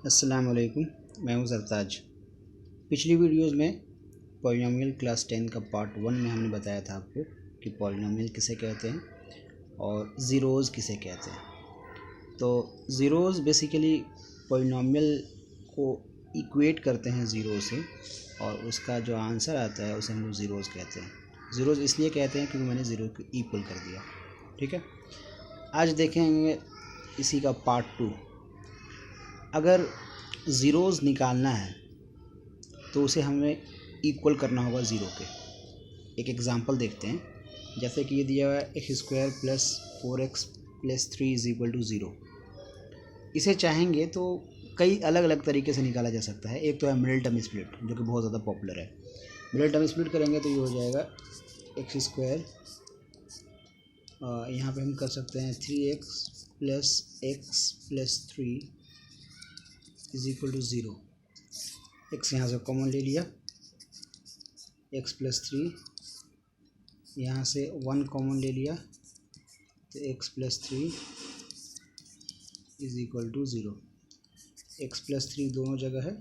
अस्सलाम वालेकुम, मैं हूं सरताज। पिछली वीडियोस में पॉलिनोमियल क्लास 10 का पार्ट 1 में हमने बताया था आपको कि पॉलिनोमियल किसे कहते हैं और ज़ीरोज़ किसे कहते हैं। तो ज़ीरोज़ बेसिकली पॉलिनोमियल को इक्वेट करते हैं ज़ीरो से और उसका जो आंसर आता है उसे हम लोग ज़ीरोज़ कहते हैं। ज़ीरोज़ इसलिए कहते हैं क्योंकि मैंने ज़ीरो को इक्वल कर दिया। ठीक है, आज देखेंगे इसी का पार्ट 2। अगर ज़ीरोज़ निकालना है तो उसे हमें इक्वल करना होगा ज़ीरो के। एक एग्ज़ाम्पल देखते हैं। जैसे कि ये दिया हुआ है x² + 4x + 3 = 0। इसे चाहेंगे तो कई अलग अलग तरीके से निकाला जा सकता है। एक तो है मिडिल टर्म स्प्लिट, जो कि बहुत ज़्यादा पॉपुलर है। मिडिल टर्म स्प्लिट करेंगे तो ये हो जाएगा x², यहाँ पे हम कर सकते हैं 3x + x + 3 = 0। x यहाँ से कॉमन ले लिया, x + 3 यहाँ से 1 कॉमन ले लिया तो x + 3 = 0। x + 3 दोनों जगह है,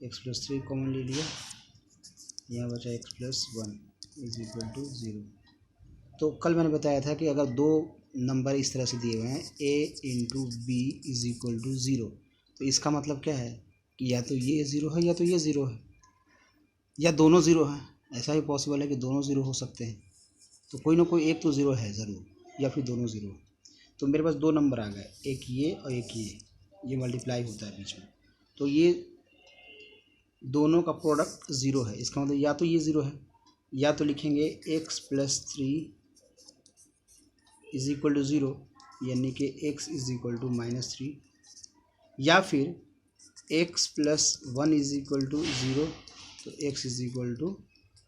x + 3 कॉमन ले लिया, यहाँ बचा x + 1 = 0। तो कल मैंने बताया था कि अगर दो नंबर इस तरह से दिए हुए हैं a × b = 0, तो इसका मतलब क्या है कि या तो ये ज़ीरो है या तो ये ज़ीरो है या दोनों ज़ीरो हैं। ऐसा ही पॉसिबल है कि दोनों ज़ीरो हो सकते हैं। तो कोई ना कोई एक तो ज़ीरो है ज़रूर, या फिर दोनों ज़ीरो। तो मेरे पास दो नंबर आ गए, एक ये और एक ये मल्टीप्लाई होता है बीच में, तो ये दोनों का प्रोडक्ट ज़ीरो है। इसका मतलब या तो ये ज़ीरो है या तो लिखेंगे x + 3 = 0, यानी कि x = -3, या फिर x + 1 = 0, तो x =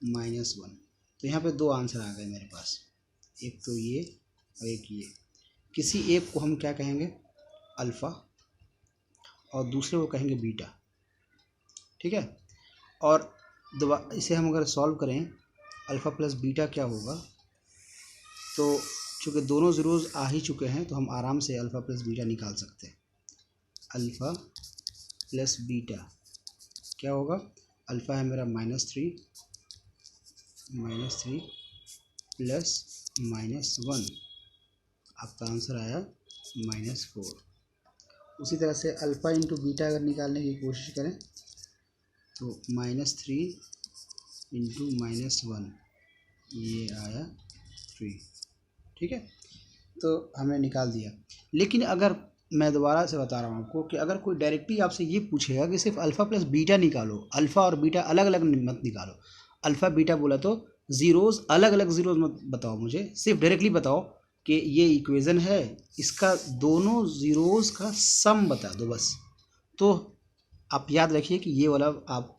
-1। तो यहाँ पे दो आंसर आ गए मेरे पास, एक तो ये और एक ये। किसी एक को हम क्या कहेंगे, अल्फ़ा, और दूसरे को कहेंगे बीटा। ठीक है, और इसे हम अगर सॉल्व करें अल्फ़ा + बीटा क्या होगा, तो चूँकि दोनों ज़ीरोज़ आ ही चुके हैं तो हम आराम से अल्फ़ा + बीटा निकाल सकते हैं। अल्फ़ा + बीटा क्या होगा, अल्फ़ा है मेरा -3 + -1, आपका आंसर आया -4। उसी तरह से अल्फ़ा × बीटा अगर निकालने की कोशिश करें तो -3 × -1, ये आया 3। ठीक है, तो हमने निकाल दिया। लेकिन अगर मैं दोबारा से बता रहा हूँ आपको कि अगर कोई डायरेक्टली आपसे ये पूछेगा कि सिर्फ अल्फ़ा + बीटा निकालो, अल्फ़ा और बीटा अलग अलग मत निकालो, अल्फ़ा बीटा बोला तो ज़ीरोज़ अलग अलग ज़ीरोज़ मत बताओ, मुझे सिर्फ डायरेक्टली बताओ कि ये इक्वेज़न है, इसका दोनों ज़ीरोज़ का सम बता दो बस। तो आप याद रखिए कि ये वाला आप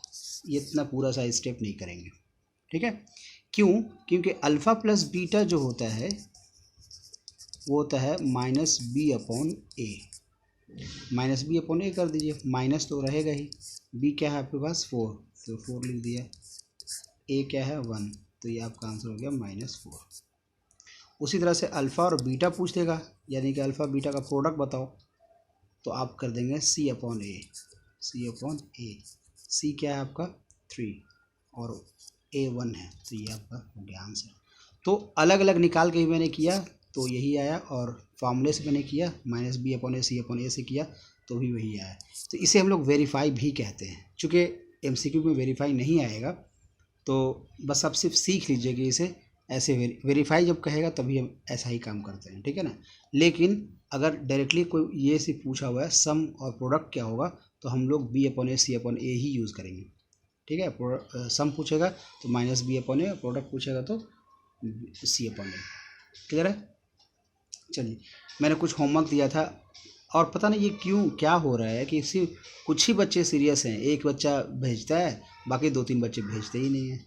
इतना पूरा सा स्टेप नहीं करेंगे। ठीक है, क्यों? क्योंकि अल्फ़ा + बीटा जो होता है वो होता है -b/a। -b/a कर दीजिए, माइनस तो रहेगा ही। b क्या है आपके पास 4, तो 4 लिख दिया। a क्या है 1, तो ये आपका आंसर हो गया -4। उसी तरह से अल्फ़ा और बीटा पूछ देगा, यानी कि अल्फ़ा बीटा का प्रोडक्ट बताओ, तो आप कर देंगे c/a। c क्या है आपका 3 और a 1 है, तो ये आपका हो गया आंसर। तो अलग अलग निकाल के ही मैंने किया तो यही आया, और फार्मूले से मैंने किया -b/a c/a से किया तो भी वही आया। तो इसे हम लोग वेरीफाई भी कहते हैं। चूँकि MCQ में वेरीफाई नहीं आएगा तो बस आप सिर्फ सीख लीजिए कि इसे ऐसे वेरीफाई जब कहेगा तभी हम ऐसा ही काम करते हैं। ठीक है ना, लेकिन अगर डायरेक्टली कोई ये से पूछा हुआ है सम और प्रोडक्ट क्या होगा, तो हम लोग b/a c/a ही यूज़ करेंगे। ठीक है, सम पूछेगा तो -b/a, प्रोडक्ट पूछेगा तो c/a। क्लियर है? चलिए, मैंने कुछ होमवर्क दिया था और पता नहीं ये क्यों क्या हो रहा है कि सिर्फ कुछ ही बच्चे सीरियस हैं, एक बच्चा भेजता है, बाकी 2-3 बच्चे भेजते ही नहीं हैं।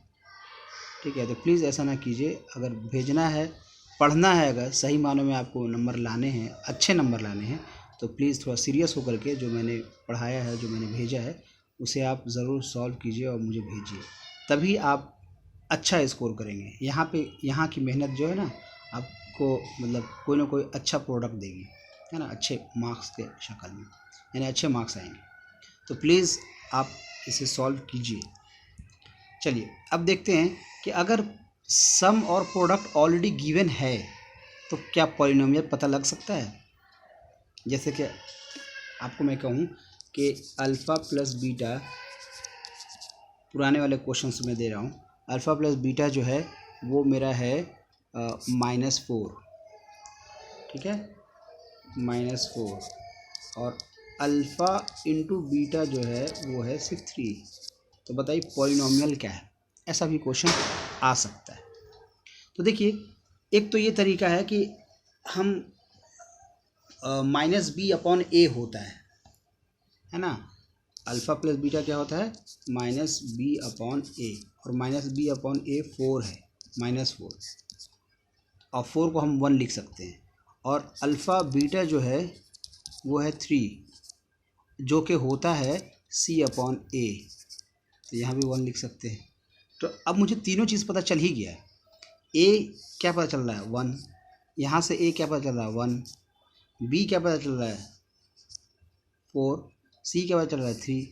ठीक है, तो प्लीज़ ऐसा ना कीजिए। अगर भेजना है, पढ़ना है, अगर सही मानों में आपको नंबर लाने हैं, अच्छे नंबर लाने हैं, तो प्लीज़ थोड़ा सीरियस होकर के जो मैंने पढ़ाया है, जो मैंने भेजा है, उसे आप ज़रूर सॉल्व कीजिए और मुझे भेजिए, तभी आप अच्छा स्कोर करेंगे। यहाँ की मेहनत जो है ना आपको मतलब कोई ना कोई अच्छा प्रोडक्ट देगी। है ना, अच्छे मार्क्स के शक्ल में, यानी अच्छे मार्क्स आएंगे। तो प्लीज़ आप इसे सॉल्व कीजिए। चलिए अब देखते हैं कि अगर सम और प्रोडक्ट ऑलरेडी गिवन है तो क्या पॉलिनोमियल पता लग सकता है। जैसे कि आपको मैं कहूँ कि अल्फ़ा प्लस बीटा, पुराने वाले क्वेश्चंस में दे रहा हूँ, अल्फ़ा प्लस बीटा जो है वो मेरा है -4, ठीक है, -4, और अल्फ़ा इंटू बीटा जो है वो है 63। तो बताइए पॉलिनोमियल क्या है। ऐसा भी क्वेश्चन आ सकता है। तो देखिए, एक तो ये तरीका है कि हम -b/a होता है ना, अल्फ़ा प्लस बीटा क्या होता है -b/a, और -b/a 4 है, -4, और 4 को हम 1 लिख सकते हैं, और अल्फ़ा बीटा जो है वो है 3, जो कि होता है c/a, तो यहाँ भी 1 लिख सकते हैं। तो अब मुझे तीनों चीज़ पता चल ही गया है। a क्या पता चल रहा है 1, यहाँ से a क्या पता चल रहा है 1, b क्या पता चल रहा है 4, c क्या पता चल रहा है 3,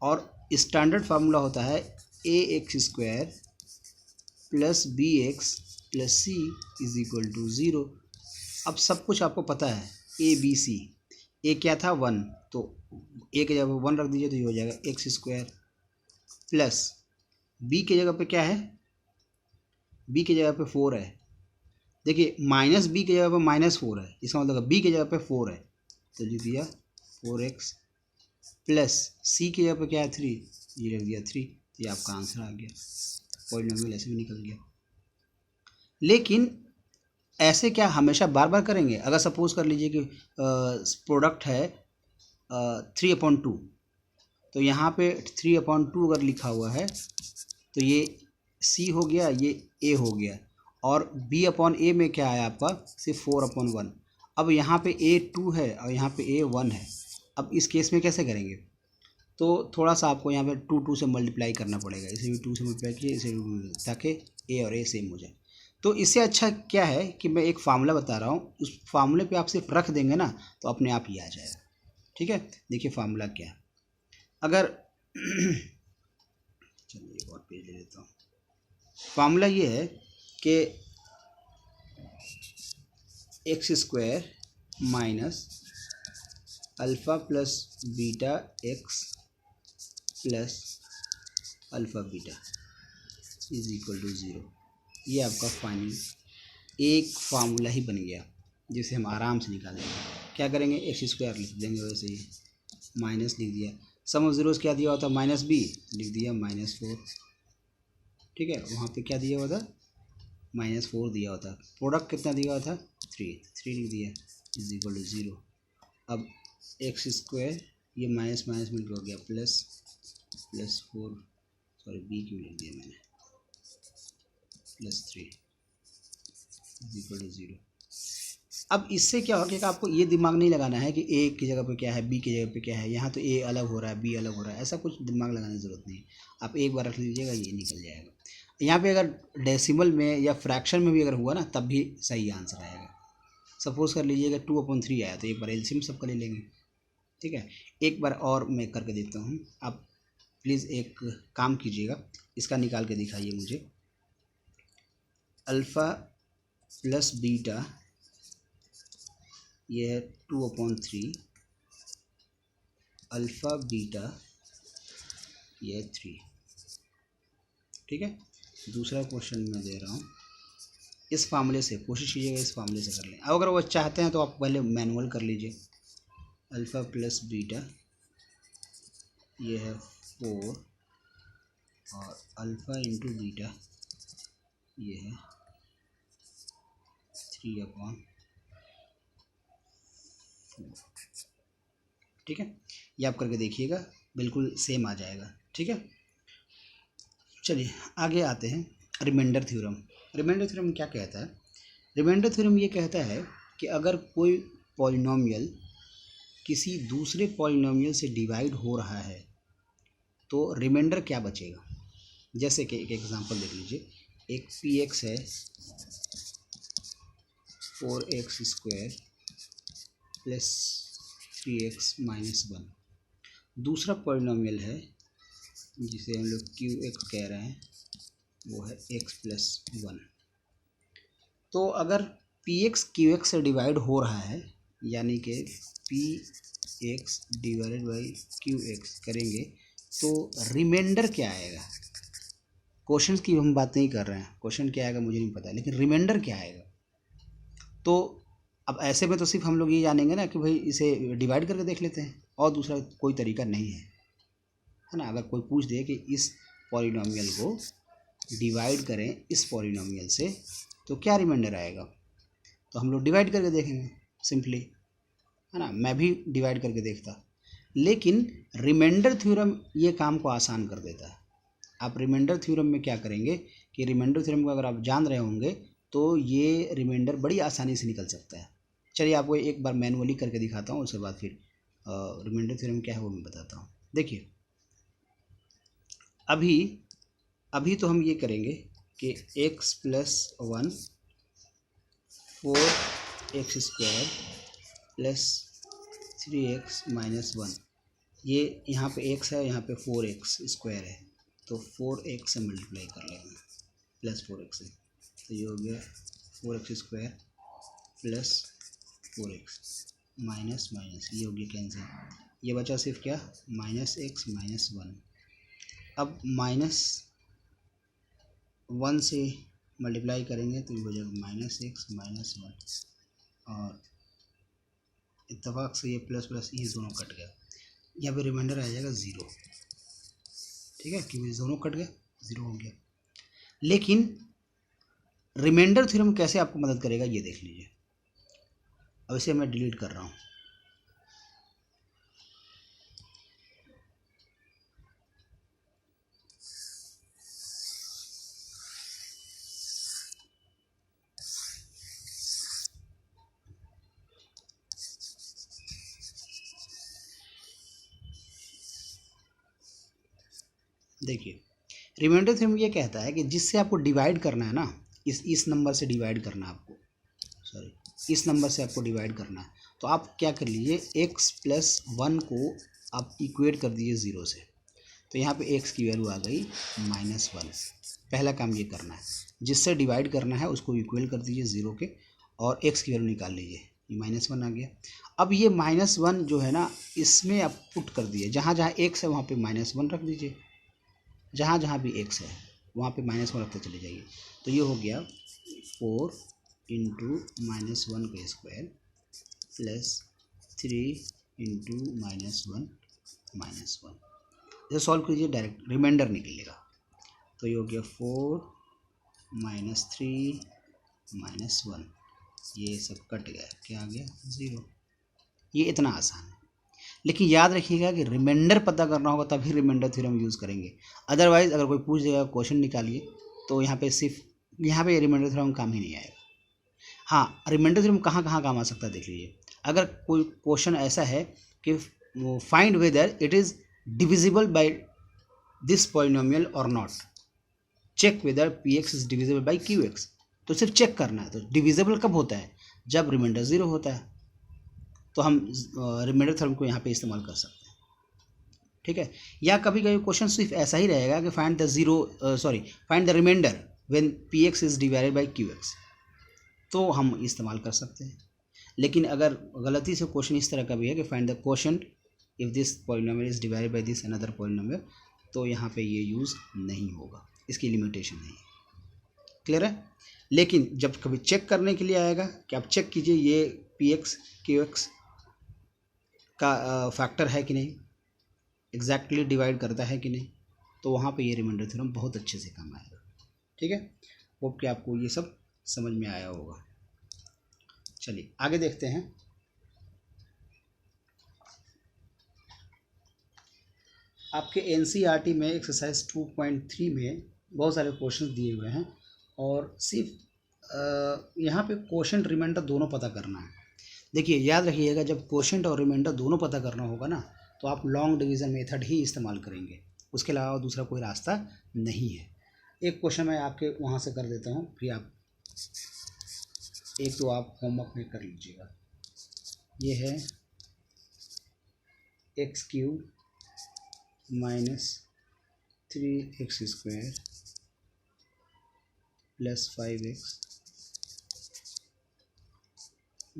और स्टैंडर्ड फार्मूला होता है ax² plus bx plus c is equal to 0। अब सब कुछ आपको पता है, a b c, a क्या था 1, तो a की जगह पर 1 रख दीजिए तो ये हो जाएगा x² प्लस b की जगह पे क्या है, b की जगह पे 4 है। देखिए -b की जगह पे -4 है, इसका मतलब b की जगह पे 4 है, तो लिख दिया 4x प्लस c की जगह पे क्या है 3, ये रख दिया 3। तो ये आपका आंसर आ गया, पॉलिनोमियल ऐसे भी निकल गया। लेकिन ऐसे क्या हमेशा बार बार करेंगे। अगर सपोज कर लीजिए कि प्रोडक्ट है 3/2, तो यहाँ पे 3/2 अगर लिखा हुआ है तो ये c हो गया, ये a हो गया, और b/a में क्या है आपका सिर्फ 4/1। अब यहाँ पे a 2 है और यहाँ पे a 1 है। अब इस केस में कैसे करेंगे, तो थोड़ा सा आपको यहाँ पे 2 से मल्टीप्लाई करना पड़ेगा, इसे भी 2 से मल्टीप्लाई कीजिए, इसे भी, ताकि a और a सेम हो जाए। तो इससे अच्छा क्या है कि मैं एक फार्मूला बता रहा हूँ, उस फार्मूले पे आप सिर्फ रख देंगे ना तो अपने आप ही आ जाएगा। ठीक है, देखिए फार्मूला क्या है। अगर चलिए एक और पेज ले लेता हूँ। फार्मूला ये है कि x² minus alpha plus beta x plus alpha beta is equal to 0। ये आपका फाइनल एक फार्मूला ही बन गया, जिसे हम आराम से निकाल देंगे। क्या करेंगे, x² लिख देंगे, वैसे ही माइनस लिख दिया, सम ऑफ जीरोस क्या दिया हुआ था -b, लिख दिया -4। ठीक है, वहाँ पे क्या दिया हुआ था -4 दिया हुआ था, प्रोडक्ट कितना दिया हुआ था 3 लिख दिया इज इक्वल टू 0। अब x² ये माइनस माइनस में हो गया प्लस 4, सॉरी b क्यों लिख दिया मैंने, +3 इज इक्वल टू 0। अब इससे क्या होगा कि आपको ये दिमाग नहीं लगाना है कि a की जगह पे क्या है, b की जगह पे क्या है, यहाँ तो a अलग हो रहा है, b अलग हो रहा है, ऐसा कुछ दिमाग लगाने की ज़रूरत नहीं है। आप एक बार रख लीजिएगा, ये निकल जाएगा। यहाँ पे अगर डेसिमल में या फ्रैक्शन में भी अगर हुआ ना तब भी सही आंसर आएगा। सपोज कर लीजिएगा 2/3 आया, तो एक बार एलसीएम सबका ले लेंगे। ठीक है, एक बार और मैं करके देखता हूँ, आप प्लीज़ एक काम कीजिएगा, इसका निकाल के दिखाइए मुझे। अल्फ़ा प्लस बीटा ये है 2/3, अल्फ़ा बीटा ये है 3। ठीक है, दूसरा क्वेश्चन मैं दे रहा हूँ, इस फार्मूले से कोशिश कीजिएगा, इस फार्मूले से कर लें। अब अगर वो चाहते हैं तो आप पहले मैनुअल कर लीजिए। अल्फ़ा प्लस बीटा ये है 4, और अल्फ़ा इंटू बीटा ये है 3/4। ठीक है, ये आप करके देखिएगा, बिल्कुल सेम आ जाएगा। ठीक है, चलिए आगे आते हैं। Remainder theorem. रिमाइंडर थ्योरम क्या कहता है, रिमाइंडर थ्योरम ये कहता है कि अगर कोई पॉलिनोमियल किसी दूसरे पॉलिनोमियल से डिवाइड हो रहा है तो रिमाइंडर क्या बचेगा। जैसे कि एक एग्जांपल देख लीजिए, एक px है 4x² प्लस 3x-1। दूसरा पॉलिनोमियल है जिसे हम लोग qx कह रहे हैं, वो है x+1। तो अगर px qx से डिवाइड हो रहा है, यानी कि px डिवाइडेड बाई qx करेंगे तो रिमाइंडर क्या आएगा। क्वेश्चन की हम बात नहीं कर रहे हैं, क्वेश्चन क्या आएगा मुझे नहीं पता, लेकिन रिमाइंडर क्या आएगा। तो अब ऐसे में तो सिर्फ हम लोग ये जानेंगे ना कि भाई इसे डिवाइड करके देख लेते हैं, और दूसरा कोई तरीका नहीं है ना। अगर कोई पूछ दे कि इस पॉलिनोमियल को डिवाइड करें इस पॉलिनोमियल से तो क्या रिमाइंडर आएगा, तो हम लोग डिवाइड करके देखेंगे सिंपली, है ना। मैं भी डिवाइड करके देखता, लेकिन रिमाइंडर थ्योरम ये काम को आसान कर देता है। आप रिमाइंडर थ्योरम में क्या करेंगे कि रिमाइंडर थ्योरम को अगर आप जान रहे होंगे तो ये रिमाइंडर बड़ी आसानी से निकल सकता है। चलिए आपको एक बार मैनुअली करके दिखाता हूँ, उसके बाद फिर रिमाइंडर थ्योरम क्या है वो मैं बताता हूँ। देखिए अभी तो हम ये करेंगे कि x+1 4x² प्लस 3x-1, ये यहाँ पे x है, यहाँ पे 4x² है, तो 4x से मल्टीप्लाई कर लेंगे प्लस 4x से, तो ये हो गया 4x² plus 4x minus minus, ये हो गया कैंसिल, ये बचा सिर्फ क्या -x-1। अब -1 से मल्टीप्लाई करेंगे तो ये हो जाएगा -x-1, और इत्तेफाक से ये प्लस प्लस ये दोनों कट गया, यहाँ पे रिमाइंडर आ जाएगा 0। ठीक है, क्योंकि दोनों कट गए 0 हो गया। लेकिन रिमाइंडर थ्योरम कैसे आपको मदद करेगा ये देख लीजिए। अब इसे मैं डिलीट कर रहा हूँ। देखिए रिमाइंडर थ्योरम ये कहता है कि जिससे आपको डिवाइड करना है ना, इस नंबर से डिवाइड करना है आपको, सॉरी इस नंबर से आपको डिवाइड करना है, तो आप क्या कर लीजिए x+1 को आप इक्वेट कर दीजिए 0 से, तो यहाँ पे x की वैल्यू आ गई -1। पहला काम ये करना है, जिससे डिवाइड करना है उसको इक्वल कर दीजिए 0 के, और x की वैल्यू निकाल लीजिए, ये -1 आ गया। अब ये -1 जो है ना, इसमें आप पुट कर दिए, जहाँ जहाँ x है वहाँ पे -1 रख दीजिए, जहाँ जहाँ भी x है वहाँ पे -1 रखते चले जाइए, तो ये हो गया 4 इंटू -1 का स्क्वायर प्लस 3 इंटू -1 -1। इसे सॉल्व कीजिए, डायरेक्ट रिमाइंडर निकलेगा, तो ये हो गया 4 -3 -1, ये सब कट गया, क्या आ गया 0। ये इतना आसान है, लेकिन याद रखिएगा कि रिमाइंडर पता करना होगा तभी रिमाइंडर थ्योरम यूज़ करेंगे। अदरवाइज़ अगर कोई पूछ देगा क्वेश्चन निकालिए तो यहाँ पे सिर्फ यहाँ पे रिमाइंडर थ्योरम काम ही नहीं आएगा। हाँ, रिमाइंडर थ्योरम कहाँ कहाँ काम आ सकता है देख लीजिए। अगर कोई क्वेश्चन ऐसा है कि find whether it is divisible by this polynomial और not, check whether px is divisible by qx, तो सिर्फ चेक करना है। तो डिविजिबल कब होता है, जब रिमाइंडर 0 होता है, तो हम रिमाइंडर थ्योरम को यहाँ पे इस्तेमाल कर सकते हैं। ठीक है, या कभी कभी क्वेश्चन सिर्फ ऐसा ही रहेगा कि find the remainder when px is divided by qx, तो हम इस्तेमाल कर सकते हैं। लेकिन अगर गलती से क्वेश्चन इस तरह का भी है कि find the quotient if this polynomial is divided by this another polynomial, तो यहाँ पे ये यूज़ नहीं होगा, इसकी लिमिटेशन नहीं है। क्लियर है। लेकिन जब कभी चेक करने के लिए आएगा कि आप चेक कीजिए ये px qx का फैक्टर है कि नहीं, एग्जैक्टली डिवाइड करता है कि नहीं, तो वहाँ पे ये रिमाइंडर थ्योरम बहुत अच्छे से काम आएगा। ठीक है, होप कि आपको ये सब समझ में आया होगा। चलिए आगे देखते हैं। आपके एनसीईआरटी में एक्सरसाइज 2.3 में बहुत सारे क्वेश्चन दिए हुए हैं, और सिर्फ यहाँ पे क्वोशंट रिमाइंडर दोनों पता करना है। देखिए याद रखिएगा, जब क्वोशंट और रिमाइंडर दोनों पता करना होगा ना, तो आप लॉन्ग डिवीज़न मेथड ही इस्तेमाल करेंगे, उसके अलावा दूसरा कोई रास्ता नहीं है। एक क्वेश्चन मैं आपके वहाँ से कर देता हूँ, फिर आप एक तो आप होमवर्क में कर लीजिएगा। ये है x cube minus 3x² plus 5x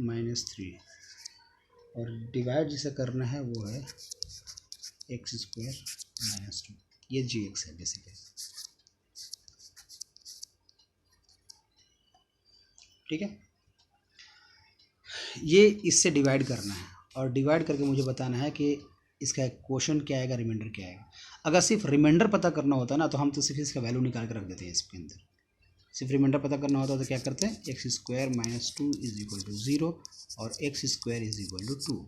minus 3, और डिवाइड जिसे करना है वो है x² माइनस 2। ये gx है बेसिकली, ठीक है। ये इससे डिवाइड करना है और डिवाइड करके मुझे बताना है कि इसका क्वोशंट क्या आएगा, रिमाइंडर क्या आएगा। अगर सिर्फ रिमाइंडर पता करना होता ना तो हम तो सिर्फ इसका वैल्यू निकाल के रख देते हैं इसके अंदर। सिर्फ रिमाइंडर पता करना होता तो क्या करते हैं, x² minus 2 is equal to 0 और x² इज इक्वल टू 2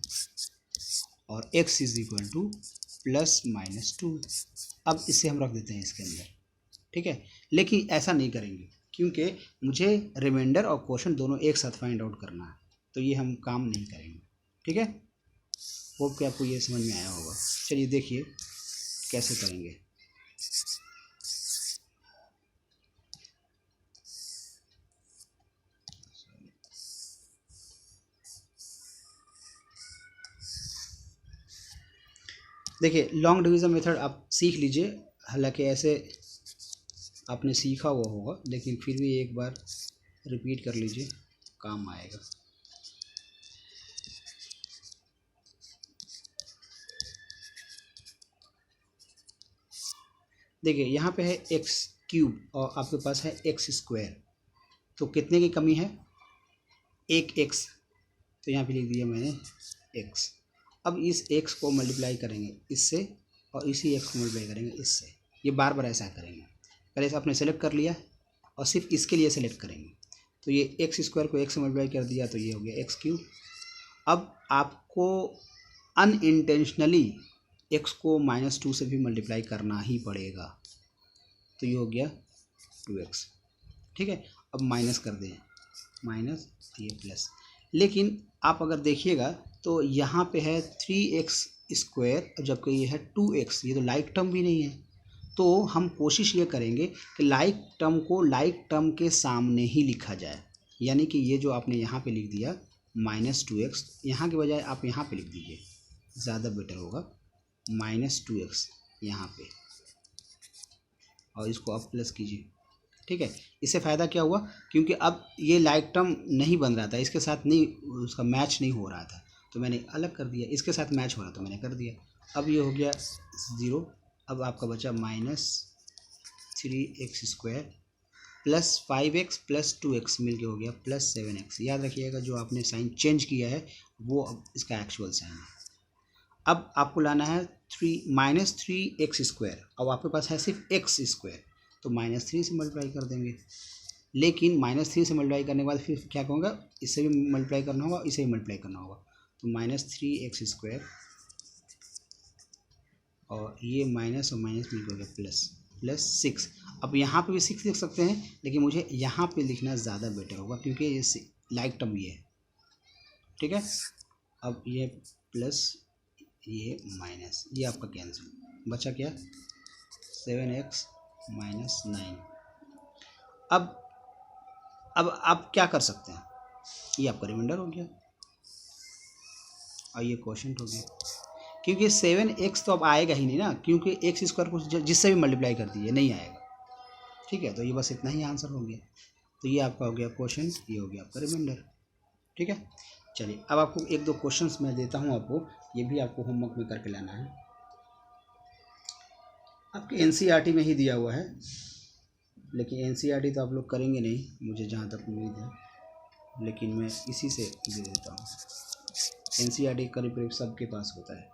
और x is equal two plus minus 2। अब इसे हम रख देते हैं इसके अंदर, ठीक है। लेकिन ऐसा नहीं करेंगे क्योंकि मुझे रिमाइंडर और क्वोशंट दोनों एक साथ फाइंड आउट करना है, तो ये हम काम नहीं करेंगे, ठीक है। होप कि आपको ये समझ में आया होगा। चलिए देखिए कैसे करेंगे। देखिए लॉन्ग डिवीज़न मेथड आप सीख लीजिए, हालांकि ऐसे आपने सीखा हुआ होगा लेकिन फिर भी एक बार रिपीट कर लीजिए, काम आएगा। देखिए यहाँ पे है एक्स क्यूब और आपके पास है x², तो कितने की कमी है, एक x, तो यहाँ पे लिख दिया मैंने x। अब इस x को मल्टीप्लाई करेंगे इससे और इसी x को मल्टीप्लाई करेंगे इससे, ये बार बार ऐसा करेंगे। पहले से आपने सेलेक्ट कर लिया और सिर्फ इसके लिए सेलेक्ट करेंगे, तो ये x² को x से मल्टीप्लाई कर दिया तो ये हो गया x क्यूब। अब आपको अनइंटेंशनली x को -2 से भी मल्टीप्लाई करना ही पड़ेगा, तो ये हो गया 2x, ठीक है। अब माइनस कर दें, माइनस ये प्लस, लेकिन आप अगर देखिएगा तो यहाँ पे है 3x² जबकि ये है 2x, ये तो लाइक टर्म भी नहीं है। तो हम कोशिश ये करेंगे कि लाइक टर्म को लाइक टर्म के सामने ही लिखा जाए, यानी कि ये जो आपने यहाँ पे लिख दिया -2x, यहाँ के बजाय आप यहाँ पे लिख दीजिए, ज़्यादा बेटर होगा, -2x यहाँ पे, और इसको अब प्लस कीजिए, ठीक है। इससे फ़ायदा क्या हुआ, क्योंकि अब ये लाइक टर्म नहीं बन रहा था, इसके साथ नहीं, उसका मैच नहीं हो रहा था, तो मैंने अलग कर दिया, इसके साथ मैच हो रहा था मैंने कर दिया। अब ये हो गया 0, अब आपका बचा -3x² plus 5x plus 2x मिलके हो गया प्लस 7x। याद रखिएगा जो आपने साइन चेंज किया है वो अब इसका एक्चुअल साइन है। अब आपको लाना है -3x², अब आपके पास है सिर्फ x², तो -3 से मल्टीप्लाई कर देंगे। लेकिन -3 से मल्टीप्लाई करने के बाद फिर क्या कहूँगा, इससे भी मल्टीप्लाई करना होगा, इसे भी मल्टीप्लाई करना होगा, तो -3x² और ये माइनस और माइनस मिलकर हो गया प्लस 6। अब यहाँ पे भी 6 लिख सकते हैं, लेकिन मुझे यहाँ पे लिखना ज़्यादा बेटर होगा क्योंकि ये लाइक टर्म ये है, ठीक है। अब ये प्लस ये माइनस, ये आपका कैंसिल, बचा क्या 7x माइनस 9। अब आप क्या कर सकते हैं, ये आपका रिमाइंडर हो गया और ये क्वोशंट हो गया, क्योंकि 7x तो अब आएगा ही नहीं ना, क्योंकि x² को जिससे भी मल्टीप्लाई कर दीजिए नहीं आएगा, ठीक है। तो ये बस इतना ही आंसर हो गया, तो ये आपका हो गया क्वोशंट, ये हो गया आपका रिमाइंडर, ठीक है। चलिए अब आपको एक दो क्वेश्चंस मैं देता हूँ आपको, ये भी आपको होमवर्क में करके लाना है, आपके एनसीईआरटी में ही दिया हुआ है, लेकिन एनसीईआरटी तो आप लोग करेंगे नहीं मुझे जहाँ तक उम्मीद है, लेकिन मैं इसी से दे देता हूँ। एनसीईआरटी करीब करीब सबके पास होता है।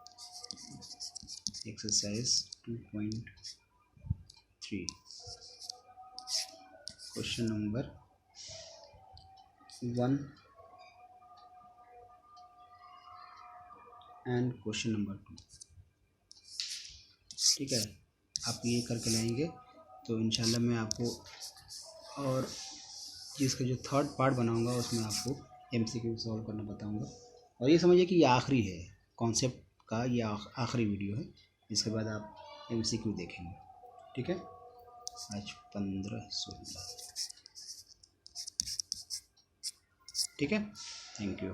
Exercise 2.3 question number 1 and question number 2, ठीक है। आप ये करके लाएंगे तो इंशाल्लाह मैं आपको, और जिसका जो थर्ड पार्ट बनाऊंगा उसमें आपको एमसीक्यू सॉल्व करना बताऊंगा। और ये समझिए कि ये आखिरी है कॉन्सेप्ट का, ये आखिरी वीडियो है, इसके बाद आप एमसीक्यू देखेंगे, ठीक है। आज 15/16, ठीक है। Thank you.